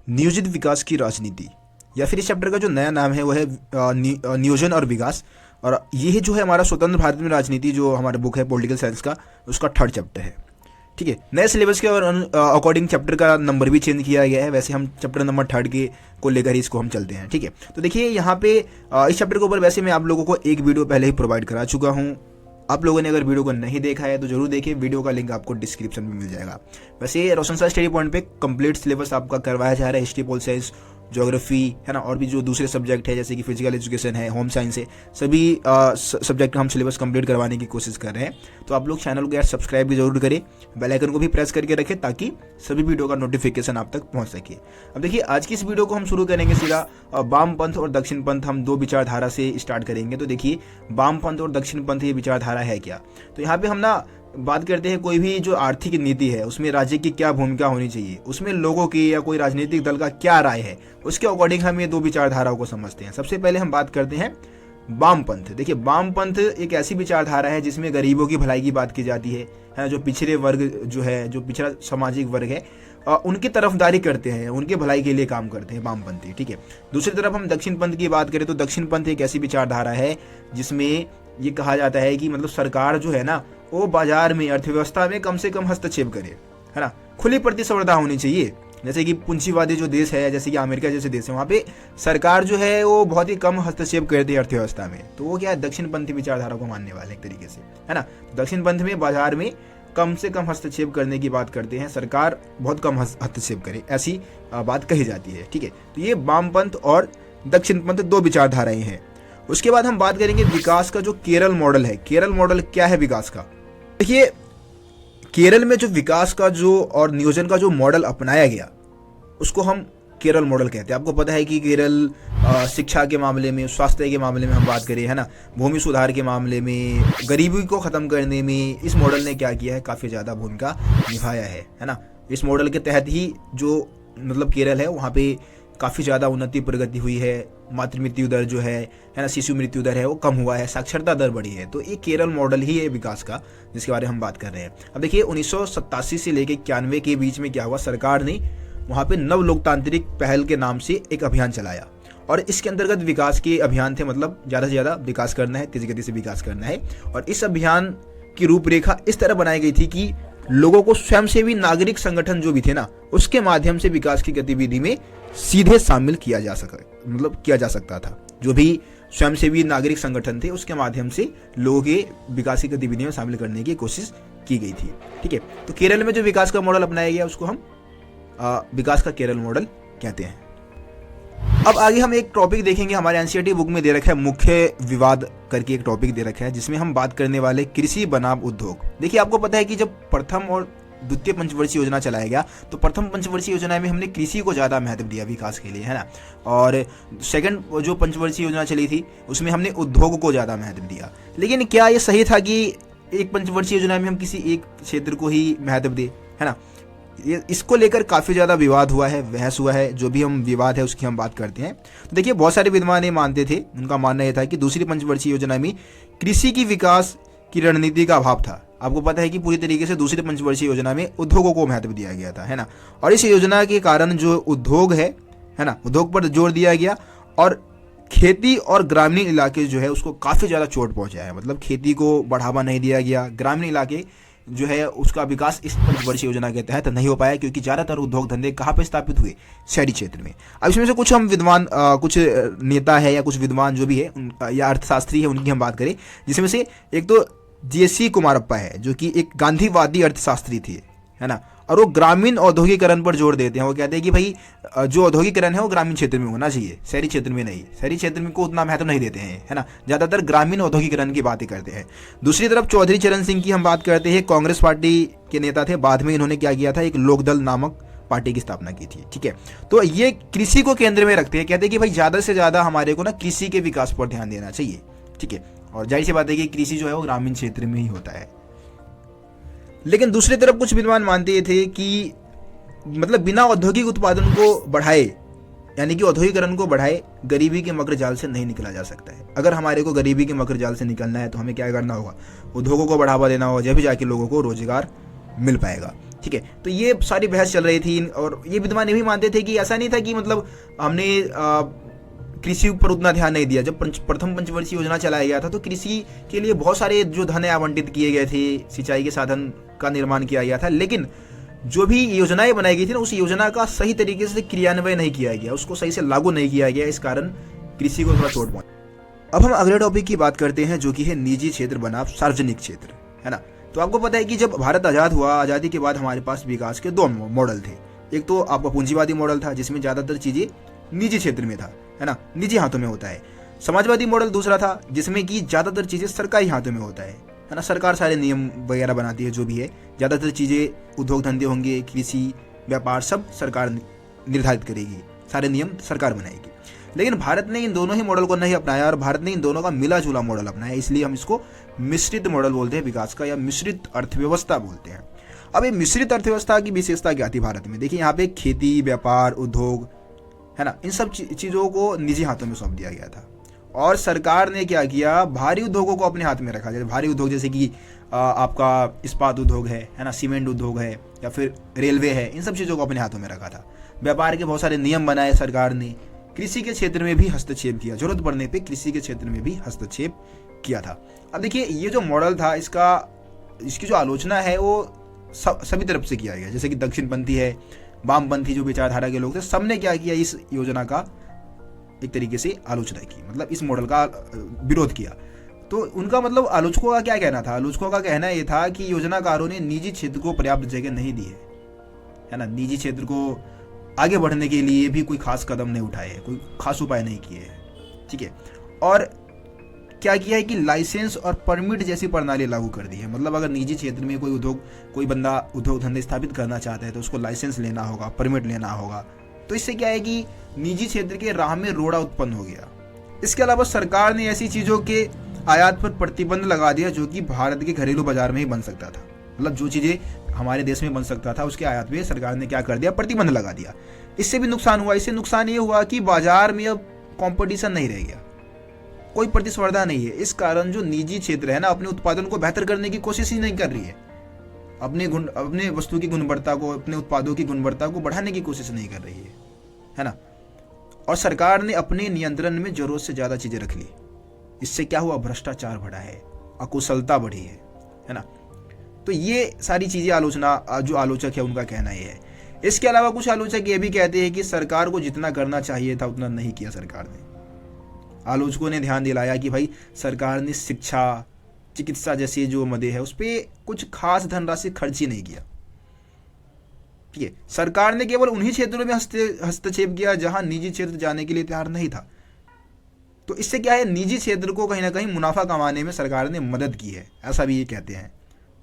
नियोजित विकास की राजनीति, या फिर इस चैप्टर का जो नया नाम है वो है नियोजन और विकास। और ये जो है हमारा स्वतंत्र भारत में राजनीति, जो हमारा बुक है पॉलिटिकल साइंस का, उसका 3rd चैप्टर है। ठीक है, नए सिलेबस के अकॉर्डिंग चैप्टर का नंबर भी चेंज किया गया है। वैसे हम चैप्टर नंबर 3rd के को लेकर ही इसको हम चलते हैं। ठीक है, तो देखिए यहाँ पे इस चैप्टर के ऊपर वैसे मैं आप लोगों को एक वीडियो पहले ही प्रोवाइड करा चुका हूँ। आप लोगों ने अगर वीडियो को नहीं देखा है तो जरूर देखिए, वीडियो का लिंक आपको डिस्क्रिप्शन में मिल जाएगा। वैसे रोशन सर स्टडी पॉइंट पे कंप्लीट सिलेबस आपका करवाया जा रहा है, हिस्ट्री, पोल साइंस, ज्योग्राफी, है ना, और भी जो दूसरे सब्जेक्ट है जैसे कि फिजिकल एजुकेशन है, होम साइंस है, सभी सब्जेक्ट का हम सिलेबस कंप्लीट करवाने की कोशिश कर रहे हैं। तो आप लोग चैनल को यार सब्सक्राइब भी जरूर करें, बेल आइकन को भी प्रेस करके रखें ताकि सभी वीडियो का नोटिफिकेशन आप तक पहुंच सके। अब देखिए आज की इस वीडियो को हम शुरू करेंगे सीधा वामपंथ और दक्षिण पंथ, हम 2 विचारधारा से स्टार्ट करेंगे। तो देखिए वामपंथ और दक्षिण पंथ ये विचारधारा है क्या। तो यहाँ पे हम ना बात करते हैं कोई भी जो आर्थिक नीति है उसमें राज्य की क्या भूमिका होनी चाहिए, उसमें लोगों की या कोई राजनीतिक दल का क्या राय है, उसके अकॉर्डिंग हम ये 2 विचारधाराओं को समझते हैं। सबसे पहले हम बात करते हैं वामपंथ। देखिए वामपंथ एक ऐसी विचारधारा है जिसमें गरीबों की भलाई की बात की जाती है, जो पिछड़े वर्ग जो है, जो पिछड़ा सामाजिक वर्ग है, उनकी तरफदारी करते हैं, उनके भलाई के लिए काम करते हैं वामपंथी। ठीक है, दूसरी तरफ हम दक्षिण पंथ की बात करें तो दक्षिण पंथ एक ऐसी विचारधारा है जिसमें ये कहा जाता है कि मतलब सरकार जो है ना वो बाजार में, अर्थव्यवस्था में कम से कम हस्तक्षेप करे, है ना, खुली प्रतिस्पर्धा होनी चाहिए। जैसे कि पूंजीवादी जो देश है, जैसे कि अमेरिका जैसे देश है, वहाँ पे सरकार जो है वो बहुत ही कम हस्तक्षेप करती है अर्थव्यवस्था में। तो वो क्या है, दक्षिणपंथी विचारधारा को मानने वाले एक तरीके से, है ना। दक्षिण पंथ में बाजार में कम से कम हस्तक्षेप करने की बात करते हैं, सरकार बहुत कम हस्तक्षेप करे, ऐसी बात कही जाती है। ठीक है, तो ये वामपंथ और दक्षिण पंथ 2 विचारधाराएं हैं। उसके बाद हम बात करेंगे विकास का जो केरल मॉडल है। केरल मॉडल क्या है विकास का। देखिए केरल में जो विकास का जो और नियोजन का जो मॉडल अपनाया गया उसको हम केरल मॉडल कहते हैं। आपको पता है कि केरल शिक्षा के मामले में, स्वास्थ्य के मामले में हम बात करें, है ना, भूमि सुधार के मामले में, गरीबी को ख़त्म करने में इस मॉडल ने क्या किया है, काफ़ी ज़्यादा भूमिका निभाया है ना। इस मॉडल के तहत ही जो मतलब केरल है वहाँ पे काफ़ी ज़्यादा उन्नति प्रगति हुई है। मातृ मृत्यु दर जो है ना, शिशु मृत्यु दर है वो कम हुआ है, साक्षरता दर बढ़ी है। तो ये केरल मॉडल ही है विकास का जिसके बारे में हम बात कर रहे हैं। अब देखिए 1987 से लेकर 91 के बीच में क्या हुआ, सरकार ने वहाँ पे नव लोकतांत्रिक पहल के नाम से एक अभियान चलाया और इसके अंतर्गत विकास के अभियान थे, मतलब ज़्यादा से ज़्यादा विकास करना है, तेज गति से विकास करना है। और इस अभियान की रूपरेखा इस तरह बनाई गई थी कि लोगों को स्वयंसेवी नागरिक संगठन जो भी थे ना, उसके माध्यम से विकास की गतिविधि में सीधे शामिल किया जा सकता था। जो भी स्वयंसेवी नागरिक संगठन थे उसके माध्यम से लोगों के विकास की गतिविधियों में शामिल करने की कोशिश की गई थी। ठीक है, तो केरल में जो विकास का मॉडल अपनाया गया उसको हम विकास का केरल मॉडल कहते हैं। अब आगे हम एक टॉपिक देखेंगे, हमारे एनसीईआरटी बुक में दे रखा है मुख्य विवाद करके एक टॉपिक दे रखा है जिसमें हम बात करने वाले कृषि बनाम उद्योग। देखिए आपको पता है कि जब प्रथम और द्वितीय पंचवर्षीय योजना चलाया गया तो प्रथम पंचवर्षीय योजना में हमने कृषि को ज़्यादा महत्व दिया विकास के लिए, है ना। और सेकंड जो पंचवर्षीय योजना चली थी उसमें हमने उद्योग को ज़्यादा महत्व दिया। लेकिन क्या ये सही था कि एक पंचवर्षीय योजना में हम किसी एक क्षेत्र को ही महत्व दें, है ना। इसको लेकर काफ़ी ज़्यादा विवाद हुआ है, बहस हुआ है। जो भी हम विवाद है उसकी हम बात करते हैं। तो देखिए बहुत सारे विद्वान ये मानते थे, उनका मानना यह था कि दूसरी पंचवर्षीय योजना में कृषि की विकास की रणनीति का अभाव था। आपको पता है कि पूरी तरीके से दूसरी पंचवर्षीय योजना में उद्योगों को महत्व दिया गया था, है ना। और इस योजना के कारण जो उद्योग है ना, उद्योग पर जोर दिया गया और खेती और ग्रामीण इलाके जो है उसको काफ़ी ज़्यादा चोट पहुँचा है। मतलब खेती को बढ़ावा नहीं दिया गया, ग्रामीण इलाके जो है उसका विकास इस पंचवर्षीय योजना के तहत नहीं हो पाया क्योंकि ज़्यादातर उद्योग धंधे कहाँ पे स्थापित हुए, शहरी क्षेत्र में। अब इसमें से कुछ हम विद्वान कुछ नेता है या कुछ विद्वान जो भी है या अर्थशास्त्री है उनकी हम बात करें, जिसमें से एक तो जीएससी कुमारप्पा है जो कि एक गांधीवादी अर्थशास्त्री थे, है ना। और वो ग्रामीण औद्योगिकरण पर जोर देते हैं। वो कहते हैं कि भाई जो औद्योगिकरण है वो ग्रामीण क्षेत्र में होना चाहिए, शहरी क्षेत्र में नहीं। शहरी क्षेत्र में को उतना महत्व नहीं देते हैं, है ना, ज़्यादातर ग्रामीण औद्योगिकरण की बातें करते हैं। दूसरी तरफ चौधरी चरण सिंह की हम बात करते हैं, कांग्रेस पार्टी के नेता थे। बाद में इन्होंने क्या किया था, एक लोकदल नामक पार्टी की स्थापना की थी। ठीक है, तो ये कृषि को केंद्र में रखते हैं। कहते हैं कि भाई ज़्यादा से ज़्यादा हमारे को ना कृषि के विकास पर ध्यान देना चाहिए। ठीक है, और जाहिर सी बात है कि कृषि जो है वो ग्रामीण क्षेत्र में ही होता है। लेकिन दूसरी तरफ कुछ विद्वान मानते थे कि मतलब बिना औद्योगिक उत्पादन को बढ़ाए, यानी कि औद्योगिकरण को बढ़ाए, गरीबी के मकर जाल से नहीं निकला जा सकता है। अगर हमारे को गरीबी के मकर जाल से निकलना है तो हमें क्या करना होगा, उद्योगों को बढ़ावा देना होगा, जब भी जाके लोगों को रोजगार मिल पाएगा। ठीक है, तो ये सारी बहस चल रही थी और ये विद्वान ये भी मानते थे कि ऐसा नहीं था कि मतलब हमने कृषि पर उतना ध्यान नहीं दिया। जब प्रथम पंचवर्षीय योजना चलाया गया था तो कृषि के लिए बहुत सारे जो धन आवंटित किए गए थे, सिंचाई के साधन का निर्माण किया गया था, लेकिन जो भी योजनाएं बनाई गई थी ना, उस योजना का सही तरीके से क्रियान्वयन नहीं किया गया, उसको सही से लागू नहीं किया गया, इस कारण कृषि को थोड़ा चोट पहुंची। अब हम अगले टॉपिक की बात करते हैं जो कि है निजी क्षेत्र बनाम सार्वजनिक क्षेत्र, है ना। तो आपको पता है कि जब भारत आज़ाद हुआ, आज़ादी के बाद हमारे पास विकास के दो मॉडल थे। एक तो आपका पूंजीवादी मॉडल था जिसमें ज़्यादातर चीज़ें निजी क्षेत्र में था, है ना, निजी हाथों में होता है। समाजवादी मॉडल दूसरा था जिसमें कि ज़्यादातर चीज़ें सरकारी हाथों में होता है ना, सरकार सारे नियम वगैरह बनाती है, जो भी है ज़्यादातर चीज़ें उद्योग धंधे होंगे, कृषि व्यापार सब सरकार निर्धारित करेगी, सारे नियम सरकार बनाएगी। लेकिन भारत ने इन दोनों ही मॉडल को नहीं अपनाया और भारत ने इन दोनों का मिला जुला मॉडल अपनाया, इसलिए हम इसको मिश्रित मॉडल बोलते हैं विकास का, या मिश्रित अर्थव्यवस्था बोलते हैं। अब ये मिश्रित अर्थव्यवस्था की विशेषता क्या थी भारत में? देखिए, यहाँ पे खेती, व्यापार, उद्योग, है ना, इन सब चीज़ों को निजी हाथों में सौंप दिया गया था और सरकार ने क्या किया, भारी उद्योगों को अपने हाथ में रखा। जैसे भारी उद्योग जैसे कि आपका इस्पात उद्योग है ना, सीमेंट उद्योग है, या फिर रेलवे है, इन सब चीज़ों को अपने हाथों में रखा था। व्यापार के बहुत सारे नियम बनाए सरकार ने। कृषि के क्षेत्र में भी हस्तक्षेप किया, जरूरत पड़ने पे कृषि के क्षेत्र में भी हस्तक्षेप किया था। अब देखिए, ये जो मॉडल था इसकी जो आलोचना है वो सभी तरफ से किया गया। जैसे कि दक्षिणपंथी है, वामपंथी जो विचारधारा के लोग थे, सबने क्या किया, इस योजना का एक तरीके से आलोचना की, मतलब इस मॉडल का विरोध किया। तो उनका मतलब आलोचकों का क्या कहना था? आलोचकों का कहना ये था कि योजनाकारों ने निजी क्षेत्र को पर्याप्त जगह नहीं दी है ना, निजी क्षेत्र को आगे बढ़ने के लिए भी कोई खास कदम नहीं उठाए, कोई खास उपाय नहीं किए हैं, ठीक है। और क्या किया है कि लाइसेंस और परमिट जैसी प्रणाली लागू कर दी है। मतलब अगर निजी क्षेत्र में कोई बंदा उद्योग धंधे स्थापित करना चाहता है तो उसको लाइसेंस लेना होगा, परमिट लेना होगा। तो इससे क्या है कि निजी क्षेत्र के राह में रोड़ा उत्पन्न हो गया। इसके अलावा सरकार ने ऐसी चीज़ों के आयात पर प्रतिबंध लगा दिया जो कि भारत के घरेलू बाजार में ही बन सकता था। मतलब जो चीज़ें हमारे देश में बन सकता था उसके आयात पे सरकार ने क्या कर दिया, प्रतिबंध लगा दिया। इससे भी नुकसान हुआ। इससे नुकसान ये हुआ कि बाजार में अब कंपटीशन नहीं रह गया, कोई प्रतिस्पर्धा नहीं है। इस कारण जो निजी क्षेत्र है ना, अपने उत्पादन को बेहतर करने की कोशिश ही नहीं कर रही है, अपने वस्तु की गुणवत्ता को, अपने उत्पादों की गुणवत्ता को बढ़ाने की कोशिश नहीं कर रही है ना। और सरकार ने अपने नियंत्रण में जरूरत से ज्यादा चीजें रख ली। इससे क्या हुआ, भ्रष्टाचार बढ़ा है, अकुशलता बढ़ी है ना। तो ये सारी चीजें जो आलोचक है उनका कहना ये है। इसके अलावा कुछ आलोचक ये भी कहते हैं कि सरकार को जितना करना चाहिए था उतना नहीं किया सरकार ने। आलोचकों ने ध्यान दिलाया कि भाई सरकार ने शिक्षा, चिकित्सा जैसी जो मदे है उस पर कुछ खास धनराशि खर्च ही नहीं किया, ठीक है। सरकार ने केवल उन्हीं क्षेत्रों में हस्तक्षेप किया जहां निजी क्षेत्र जाने के लिए तैयार नहीं था। तो इससे क्या है, निजी क्षेत्र को कहीं ना कहीं मुनाफा कमाने में सरकार ने मदद की है, ऐसा भी ये कहते हैं।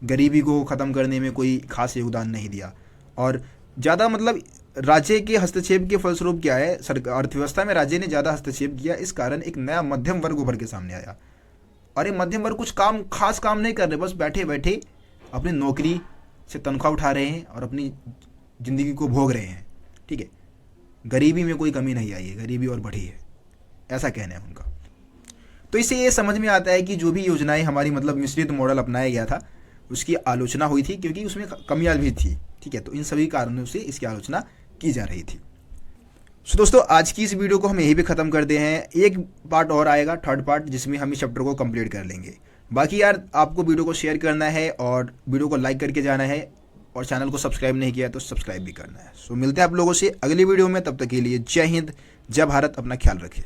गरीबी को खत्म करने में कोई खास योगदान नहीं दिया। और ज़्यादा मतलब राज्य के हस्तक्षेप के फलस्वरूप क्या है, अर्थव्यवस्था में राज्य ने ज़्यादा हस्तक्षेप किया। इस कारण एक नया मध्यम वर्ग उभर के सामने आया। और ये मध्यम वर्ग कुछ खास काम नहीं कर रहे, बस बैठे बैठे अपनी नौकरी से तनख्वाह उठा रहे हैं और अपनी ज़िंदगी को भोग रहे हैं, ठीक है। गरीबी में कोई कमी नहीं आई है, गरीबी और बढ़ी है, ऐसा कहना है उनका। तो इससे ये समझ में आता है कि जो भी योजनाएं हमारी मतलब मिश्रित मॉडल अपनाया गया था उसकी आलोचना हुई थी, क्योंकि उसमें कमियां भी थी, ठीक है। तो इन सभी कारणों से इसकी आलोचना की जा रही थी। सो दोस्तों, आज की इस वीडियो को हम यहीं पे ख़त्म करते हैं। एक पार्ट और आएगा, थर्ड पार्ट, जिसमें हम इस चैप्टर को कंप्लीट कर लेंगे। बाकी यार, आपको वीडियो को शेयर करना है और वीडियो को लाइक करके जाना है, और चैनल को सब्सक्राइब नहीं किया तो सब्सक्राइब भी करना है। सो मिलते हैं आप लोगों से अगली वीडियो में, तब तक के लिए जय हिंद, जय भारत, अपना ख्याल रखें।